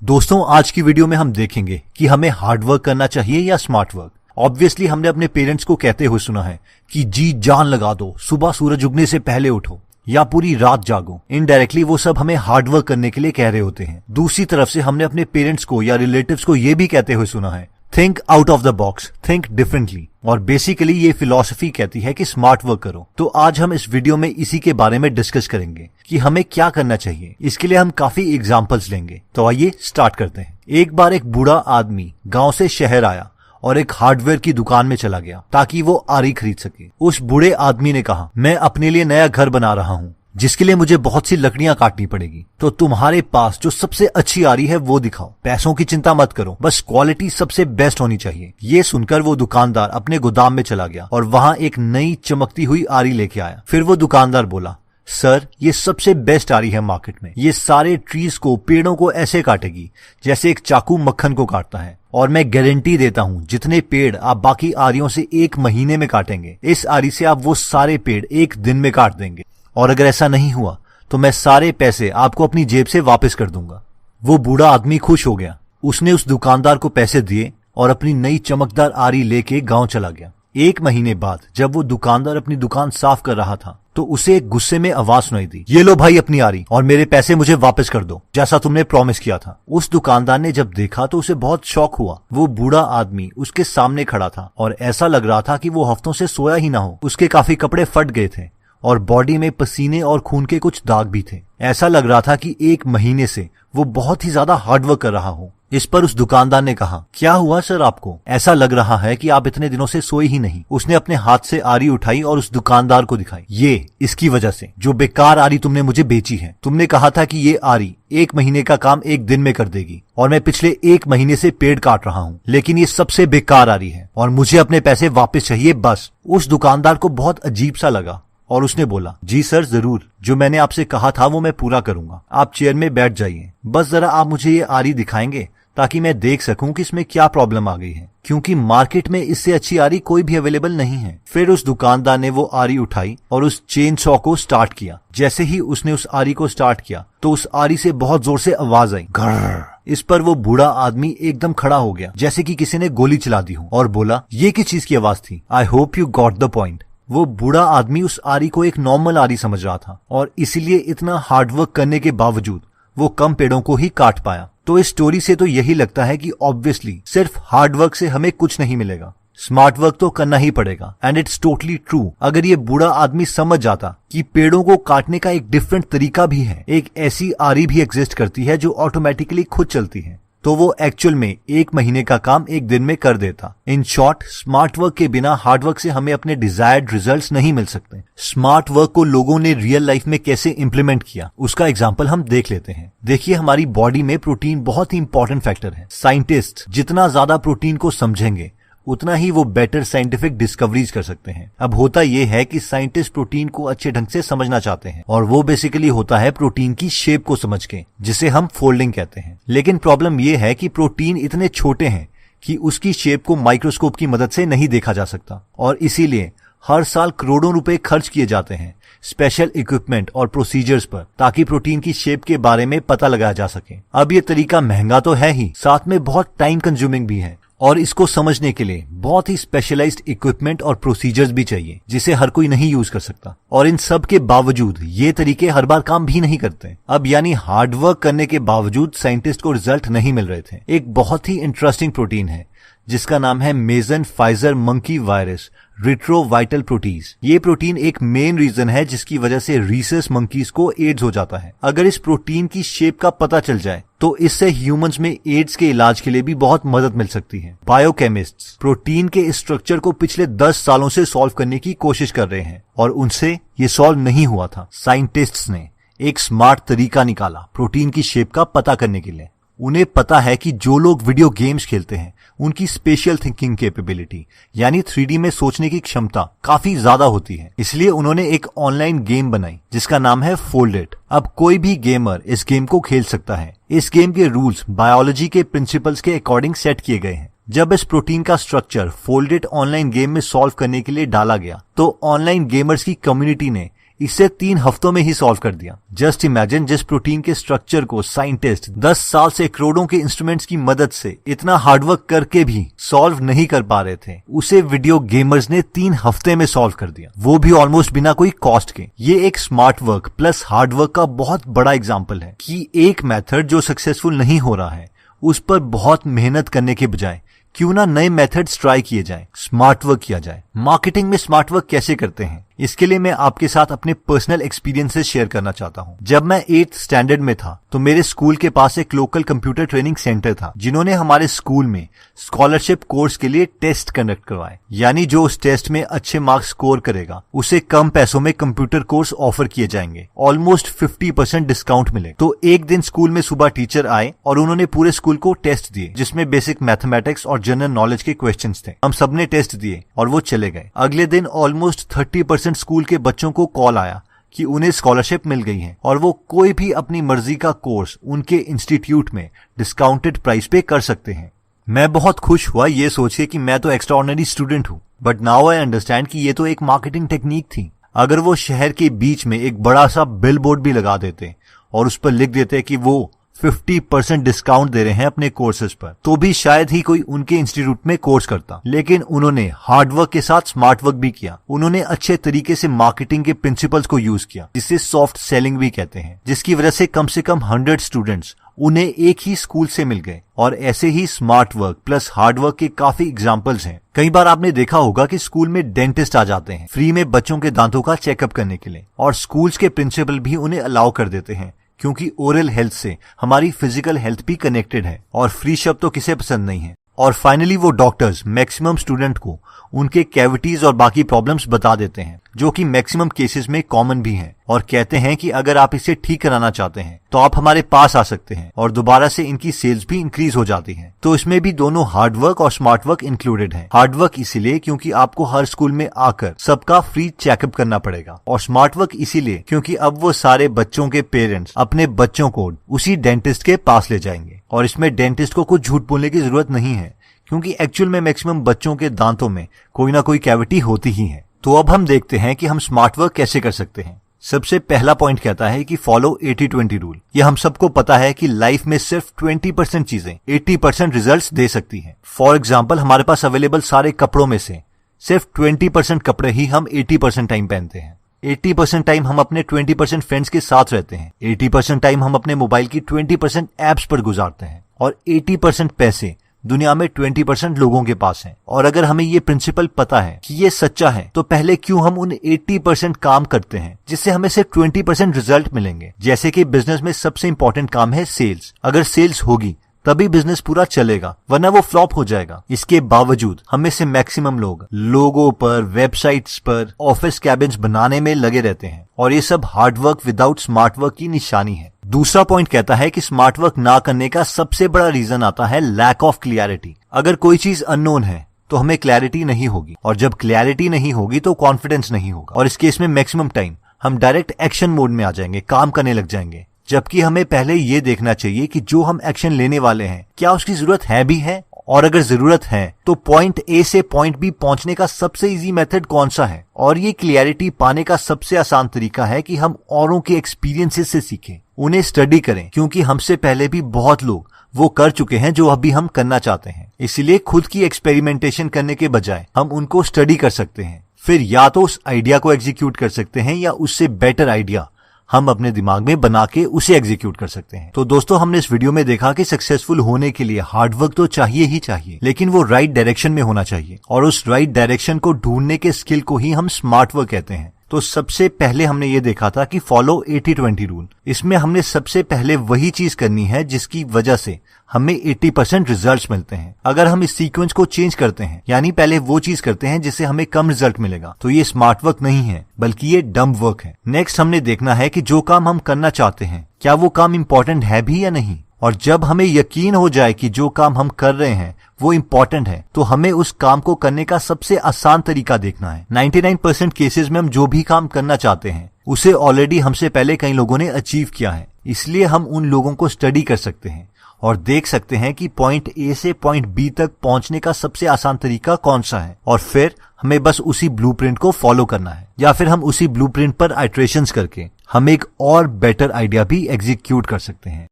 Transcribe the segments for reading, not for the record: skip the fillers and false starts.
दोस्तों, आज की वीडियो में हम देखेंगे कि हमें हार्ड वर्क करना चाहिए या स्मार्ट वर्क। ऑब्वियसली हमने अपने पेरेंट्स को कहते हुए सुना है कि जी जान लगा दो, सुबह सूरज उगने से पहले उठो या पूरी रात जागो। इनडायरेक्टली वो सब हमें हार्ड वर्क करने के लिए कह रहे होते हैं। दूसरी तरफ से हमने अपने पेरेंट्स को या रिलेटिव्स को ये भी कहते हुए सुना है, think out of the box, think differently. और बेसिकली ये फिलॉसफी कहती है कि स्मार्ट वर्क करो। तो आज हम इस वीडियो में इसी के बारे में डिस्कस करेंगे कि हमें क्या करना चाहिए। इसके लिए हम काफी एग्जांपल्स लेंगे। तो आइए स्टार्ट करते हैं। एक बार एक बूढ़ा आदमी गांव से शहर आया और एक हार्डवेयर की दुकान में चला गया ताकि वो आरी खरीद सके। उस बूढ़े आदमी ने कहा, मैं अपने लिए नया घर बना रहा हूँ जिसके लिए मुझे बहुत सी लकड़ियां काटनी पड़ेगी, तो तुम्हारे पास जो सबसे अच्छी आरी है वो दिखाओ। पैसों की चिंता मत करो, बस क्वालिटी सबसे बेस्ट होनी चाहिए। ये सुनकर वो दुकानदार अपने गोदाम में चला गया और वहां एक नई चमकती हुई आरी लेके आया। फिर वो दुकानदार बोला, सर ये सबसे बेस्ट आरी है मार्केट में। ये सारे ट्रीज को, पेड़ों को ऐसे काटेगी जैसे एक चाकू मक्खन को काटता है। और मैं गारंटी देता हूँ जितने पेड़ आप बाकी आरियों से 1 महीने में काटेंगे, इस आरी से आप वो सारे पेड़ 1 दिन में काट देंगे। और अगर ऐसा नहीं हुआ तो मैं सारे पैसे आपको अपनी जेब से वापस कर दूंगा। वो बूढ़ा आदमी खुश हो गया। उसने उस दुकानदार को पैसे दिए और अपनी नई चमकदार आरी लेके गांव चला गया। 1 महीने बाद जब वो दुकानदार अपनी दुकान साफ कर रहा था तो उसे एक गुस्से में आवाज सुनाई दी, ये लो भाई अपनी आरी और मेरे पैसे मुझे वापस कर दो, जैसा तुमने प्रॉमिस किया था। उस दुकानदार ने जब देखा तो उसे बहुत शॉक हुआ। वो बूढ़ा आदमी उसके सामने खड़ा था और ऐसा लग रहा था कि वो हफ्तों से सोया ही ना हो। उसके काफी कपड़े फट गए थे और बॉडी में पसीने और खून के कुछ दाग भी थे। ऐसा लग रहा था कि 1 महीने से वो बहुत ही ज्यादा हार्डवर्क कर रहा हो। इस पर उस दुकानदार ने कहा, क्या हुआ सर आपको? ऐसा लग रहा है कि आप इतने दिनों से सोए ही नहीं। उसने अपने हाथ से आरी उठाई और उस दुकानदार को दिखाई। ये इसकी वजह से, जो बेकार आरी तुमने मुझे बेची है। तुमने कहा था कि ये आरी 1 महीने का काम 1 दिन में कर देगी और मैं पिछले 1 महीने से पेड़ काट रहा हूँ, लेकिन ये सबसे बेकार आरी है और मुझे अपने पैसे वापस चाहिए बस। उस दुकानदार को बहुत अजीब सा लगा और उसने बोला, जी सर जरूर, जो मैंने आपसे कहा था वो मैं पूरा करूंगा। आप चेयर में बैठ जाइए, बस जरा आप मुझे ये आरी दिखाएंगे ताकि मैं देख सकूं कि इसमें क्या प्रॉब्लम आ गई है, क्योंकि मार्केट में इससे अच्छी आरी कोई भी अवेलेबल नहीं है। फिर उस दुकानदार ने वो आरी उठाई और उस चेन सॉ को स्टार्ट किया। जैसे ही उसने उस आरी को स्टार्ट किया तो उस आरी से बहुत जोर से आवाज आई, घर्र। इस पर वो बूढ़ा आदमी एकदम खड़ा हो गया जैसे कि किसी ने गोली चला दी हो और बोला, ये किस चीज की आवाज थी? I hope you got the point. वो बूढ़ा आदमी उस आरी को एक नॉर्मल आरी समझ रहा था और इसीलिए इतना हार्डवर्क करने के बावजूद वो कम पेड़ों को ही काट पाया। तो इस स्टोरी से तो यही लगता है कि ऑब्वियसली सिर्फ हार्डवर्क से हमें कुछ नहीं मिलेगा, स्मार्ट वर्क तो करना ही पड़ेगा। And it's totally true. अगर ये बूढ़ा आदमी समझ जाता कि पेड़ों को काटने का एक डिफरेंट तरीका भी है, एक ऐसी आरी भी एग्जिस्ट करती है जो ऑटोमेटिकली खुद चलती है, तो वो एक्चुअल में 1 महीने का काम 1 दिन में कर देता। इन शॉर्ट, स्मार्ट वर्क के बिना हार्ड वर्क से हमें अपने डिजायर्ड रिजल्ट्स नहीं मिल सकते। स्मार्ट वर्क को लोगों ने रियल लाइफ में कैसे इंप्लीमेंट किया उसका एग्जांपल हम देख लेते हैं। देखिए, हमारी बॉडी में प्रोटीन बहुत ही इंपॉर्टेंट फैक्टर है। साइंटिस्ट जितना ज्यादा प्रोटीन को समझेंगे उतना ही वो बेटर साइंटिफिक डिस्कवरीज कर सकते हैं। अब होता ये है कि साइंटिस्ट प्रोटीन को अच्छे ढंग से समझना चाहते हैं और वो बेसिकली होता है प्रोटीन की शेप को समझ के, जिसे हम फोल्डिंग कहते हैं। लेकिन प्रॉब्लम ये है कि प्रोटीन इतने छोटे हैं कि उसकी शेप को माइक्रोस्कोप की मदद से नहीं देखा जा सकता और इसीलिए हर साल करोड़ों रुपए खर्च किए जाते हैं स्पेशल इक्विपमेंट और प्रोसीजर्स पर, ताकि प्रोटीन की शेप के बारे में पता लगाया जा सके। अब ये तरीका महंगा तो है ही, साथ में बहुत टाइम कंज्यूमिंग भी है और इसको समझने के लिए बहुत ही स्पेशलाइज्ड इक्विपमेंट और प्रोसीजर्स भी चाहिए जिसे हर कोई नहीं यूज कर सकता। और इन सब के बावजूद ये तरीके हर बार काम भी नहीं करते। अब यानी हार्डवर्क करने के बावजूद साइंटिस्ट को रिजल्ट नहीं मिल रहे थे। एक बहुत ही इंटरेस्टिंग प्रोटीन है जिसका नाम है मेजन फाइजर मंकी वायरस रिट्रोवाइटल प्रोटीज। ये प्रोटीन एक मेन रीजन है जिसकी वजह से रीसस मंकीज को एड्स हो जाता है। अगर इस प्रोटीन की शेप का पता चल जाए तो इससे ह्यूमंस में एड्स के इलाज के लिए भी बहुत मदद मिल सकती है। बायोकेमिस्ट्स प्रोटीन के स्ट्रक्चर को पिछले 10 सालों से सॉल्व करने की कोशिश कर रहे हैं और उनसे ये सॉल्व नहीं हुआ था। साइंटिस्ट्स ने एक स्मार्ट तरीका निकाला प्रोटीन की शेप का पता करने के लिए। उन्हें पता है कि जो लोग वीडियो गेम्स खेलते हैं उनकी स्पेशल थिंकिंग कैपेबिलिटी यानी 3D में सोचने की क्षमता काफी ज्यादा होती है। इसलिए उन्होंने एक ऑनलाइन गेम बनाई जिसका नाम है फोल्डेड। अब कोई भी गेमर इस गेम को खेल सकता है। इस गेम के रूल्स बायोलॉजी के प्रिंसिपल्स के अकॉर्डिंग सेट किए गए हैं। जब इस प्रोटीन का स्ट्रक्चर फोल्डेड ऑनलाइन गेम में सॉल्व करने के लिए डाला गया तो ऑनलाइन गेमर्स की कम्युनिटी ने इसे 3 हफ्तों में ही सॉल्व कर दिया। जस्ट इमेजिन, जिस प्रोटीन के स्ट्रक्चर को साइंटिस्ट 10 साल से करोड़ों के इंस्ट्रूमेंट्स की मदद से इतना हार्डवर्क करके भी सॉल्व नहीं कर पा रहे थे, उसे वीडियो गेमर्स ने 3 हफ्ते में सॉल्व कर दिया, वो भी ऑलमोस्ट बिना कोई कॉस्ट के। ये एक स्मार्ट वर्क प्लस हार्डवर्क का बहुत बड़ा एग्जाम्पल है कि एक मेथड जो सक्सेसफुल नहीं हो रहा है उस पर बहुत मेहनत करने के बजाय क्यों ना नए मेथड्स ट्राई किए जाएं, स्मार्ट वर्क किया जाए। मार्केटिंग में स्मार्ट वर्क कैसे करते हैं, इसके लिए मैं आपके साथ अपने पर्सनल एक्सपीरियंसेस शेयर करना चाहता हूं। जब मैं 8th स्टैंडर्ड में था तो मेरे स्कूल के पास एक लोकल कंप्यूटर ट्रेनिंग सेंटर था, जिन्होंने हमारे स्कूल में स्कॉलरशिप कोर्स के लिए टेस्ट कंडक्ट करवाए। यानी जो उस टेस्ट में अच्छे मार्क्स स्कोर करेगा उसे कम पैसों में कंप्यूटर कोर्स ऑफर किए जाएंगे, ऑलमोस्ट 50% डिस्काउंट मिले। तो एक दिन स्कूल में सुबह टीचर आए और उन्होंने पूरे स्कूल को टेस्ट दिए, जिसमें बेसिक मैथमेटिक्स और जनरल नॉलेज के क्वेश्चंस थे। हम सबने टेस्ट दिए और वो चले गए। अगले दिन ऑलमोस्ट 30% स्कूल के बच्चों को कॉल आया कि उन्हें स्कॉलरशिप मिल गई है और वो कोई भी अपनी मर्जी का कोर्स उनके इंस्टीट्यूट में डिस्काउंटेड प्राइस पे कर सकते हैं। मैं बहुत खुश हुआ ये सोच के कि मैं तो एक्स्ट्राऑर्डिनरी स्टूडेंट हूँ, बट नाउ आई अंडरस्टैंड कि ये तो एक मार्केटिंग टेक्निक थी। अगर वो शहर के बीच में एक बड़ा सा बिल बोर्ड भी लगा देते और उस पर लिख देते कि वो 50% डिस्काउंट दे रहे हैं अपने कोर्सेज पर, तो भी शायद ही कोई उनके इंस्टीट्यूट में कोर्स करता। लेकिन उन्होंने हार्डवर्क के साथ स्मार्ट वर्क भी किया। उन्होंने अच्छे तरीके से मार्केटिंग के प्रिंसिपल्स को यूज किया, जिसे सॉफ्ट सेलिंग भी कहते हैं, जिसकी वजह से कम 100 स्टूडेंट्स उन्हें एक ही स्कूल से मिल गए। और ऐसे ही smart work plus hard work के काफी एग्जाम्पल्स हैं। कई बार आपने देखा होगा कि स्कूल में डेंटिस्ट आ जाते हैं फ्री में बच्चों के दांतों का चेकअप करने के लिए, और स्कूल्स के प्रिंसिपल भी उन्हें अलाउ कर देते हैं, क्योंकि ओरल हेल्थ से हमारी फिजिकल हेल्थ भी कनेक्टेड है और फ्री शब्द तो किसे पसंद नहीं है। और फाइनली वो डॉक्टर्स मैक्सिमम स्टूडेंट को उनके कैविटीज और बाकी प्रॉब्लम्स बता देते हैं, जो कि मैक्सिमम केसेस में कॉमन भी हैं, और कहते हैं कि अगर आप इसे ठीक कराना चाहते हैं तो आप हमारे पास आ सकते हैं, और दोबारा से इनकी सेल्स भी इंक्रीज हो जाती हैं। तो इसमें भी दोनों हार्ड वर्क और स्मार्ट वर्क इंक्लूडेड है। हार्ड वर्क इसीलिए क्योंकि आपको हर स्कूल में आकर सबका फ्री चेकअप करना पड़ेगा, और स्मार्ट वर्क इसीलिए क्योंकि अब वो सारे बच्चों के पेरेंट्स अपने बच्चों को उसी डेंटिस्ट के पास ले जाएंगे। और इसमें डेंटिस्ट को कुछ झूठ बोलने की जरूरत नहीं है, क्योंकि एक्चुअल में मैक्सिमम बच्चों के दांतों में कोई ना कोई कैविटी होती ही है। तो अब हम देखते हैं कि हम स्मार्ट वर्क कैसे कर सकते हैं। सबसे पहला पॉइंट कहता है कि फॉलो 80-20 रूल। ये हम सबको पता है कि लाइफ में सिर्फ 20% चीजें 80% रिजल्ट्स दे सकती हैं। फॉर एग्जाम्पल, हमारे पास अवेलेबल सारे कपड़ों में से सिर्फ 20% कपड़े ही हम 80% टाइम पहनते हैं। 80% टाइम हम अपने 20% फ्रेंड्स के साथ रहते हैं। 80% टाइम हम अपने मोबाइल की 20% एप्स पर गुजारते हैं, और 80% पैसे दुनिया में 20% लोगों के पास हैं। और अगर हमें ये प्रिंसिपल पता है कि ये सच्चा है, तो पहले क्यों हम उन 80% काम करते हैं जिससे हमें सिर्फ 20% रिजल्ट मिलेंगे। जैसे कि बिजनेस में सबसे इंपॉर्टेंट काम है सेल्स। अगर सेल्स होगी तभी बिजनेस पूरा चलेगा, वरना वो फ्लॉप हो जाएगा। इसके बावजूद हमें से मैक्सिमम लोग लोगों पर, वेबसाइट्स पर, ऑफिस कैबिन्स बनाने में लगे रहते हैं, और ये सब hard work without smart work की निशानी है। दूसरा पॉइंट कहता है कि स्मार्ट वर्क ना करने का सबसे बड़ा रीजन आता है लैक ऑफ क्लियरिटी। अगर कोई चीज अननोन है तो हमें क्लैरिटी नहीं होगी, और जब क्लैरिटी नहीं होगी तो कॉन्फिडेंस नहीं होगा, और इस केस में मैक्सिमम टाइम हम डायरेक्ट एक्शन मोड में आ जाएंगे, काम करने लग जाएंगे। जबकि हमें पहले ये देखना चाहिए कि जो हम एक्शन लेने वाले हैं क्या उसकी जरूरत है भी है, और अगर जरूरत है तो पॉइंट ए से पॉइंट बी पहुंचने का सबसे इजी मेथड कौन सा है। और ये क्लियरिटी पाने का सबसे आसान तरीका है कि हम औरों के एक्सपीरियंसेस से सीखें, उन्हें स्टडी करें, क्योंकि हमसे पहले भी बहुत लोग वो कर चुके हैं जो अभी हम करना चाहते हैं। इसीलिए खुद की एक्सपेरिमेंटेशन करने के बजाय हम उनको स्टडी कर सकते हैं, फिर या तो उस आइडिया को एग्जीक्यूट कर सकते हैं या उससे बेटर आइडिया हम अपने दिमाग में बना के उसे एग्जीक्यूट कर सकते हैं। तो दोस्तों, हमने इस वीडियो में देखा कि सक्सेसफुल होने के लिए हार्डवर्क तो चाहिए ही चाहिए, लेकिन वो राइट डायरेक्शन में होना चाहिए, और उस राइट डायरेक्शन को ढूंढने के स्किल को ही हम स्मार्ट वर्क कहते हैं। तो सबसे पहले हमने ये देखा था कि फॉलो 80-20 रूल। इसमें हमने सबसे पहले वही चीज करनी है जिसकी वजह से हमें 80% रिजल्ट्स मिलते हैं। अगर हम इस सीक्वेंस को चेंज करते हैं, यानी पहले वो चीज करते हैं जिससे हमें कम रिजल्ट मिलेगा, तो ये स्मार्ट वर्क नहीं है, बल्कि ये डम वर्क है। नेक्स्ट हमने देखना है कि जो काम हम करना चाहते हैं क्या वो काम इम्पोर्टेंट है भी या नहीं। और जब हमें यकीन हो जाए कि जो काम हम कर रहे हैं वो इम्पोर्टेंट है, तो हमें उस काम को करने का सबसे आसान तरीका देखना है। 99% केसेस में हम जो भी काम करना चाहते हैं उसे ऑलरेडी हमसे पहले कई लोगों ने अचीव किया है। इसलिए हम उन लोगों को स्टडी कर सकते हैं और देख सकते हैं कि पॉइंट ए से पॉइंट बी तक पहुंचने का सबसे आसान तरीका कौन सा है, और फिर हमें बस उसी ब्लूप्रिंट को फॉलो करना है, या फिर हम उसी ब्लूप्रिंट पर आइट्रेशंस करके हम एक और बेटर आइडिया भी एग्जीक्यूट कर सकते हैं।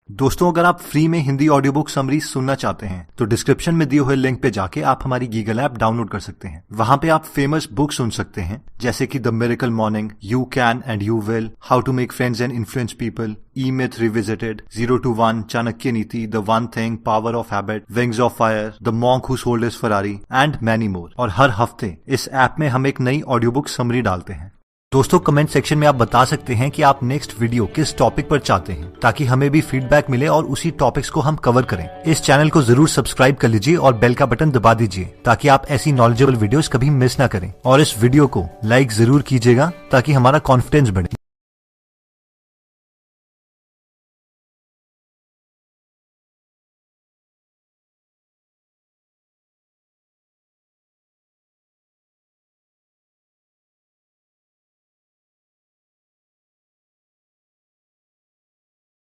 दोस्तों, अगर आप फ्री में हिंदी ऑडियो बुक समरीज सुनना चाहते हैं तो डिस्क्रिप्शन में दिए हुए लिंक पे जाके आप हमारी गीगल ऐप डाउनलोड कर सकते हैं। वहां पे आप फेमस बुक सुन सकते हैं जैसे कि the miracle morning, you can and you will, how to make friends and influence people, E myth revisited, 0 to 1, Chanakya Niti, the one thing, power of habit, wings of fire, the monk who sold his Ferrari and many more. और हर हफ्ते इस app में हम एक नई audio book summary डालते हैं। दोस्तों, कमेंट सेक्शन में आप बता सकते हैं कि आप नेक्स्ट वीडियो किस टॉपिक पर चाहते हैं, ताकि हमें भी फीडबैक मिले और उसी टॉपिक्स को हम कवर करें। इस चैनल को जरूर सब्सक्राइब कर लीजिए और बेल का बटन दबा दीजिए ताकि आप ऐसी नॉलेजेबल वीडियोस कभी मिस ना करें। और इस वीडियो को लाइक जरूर कीजिएगा ताकि हमारा कॉन्फिडेंस बढ़े।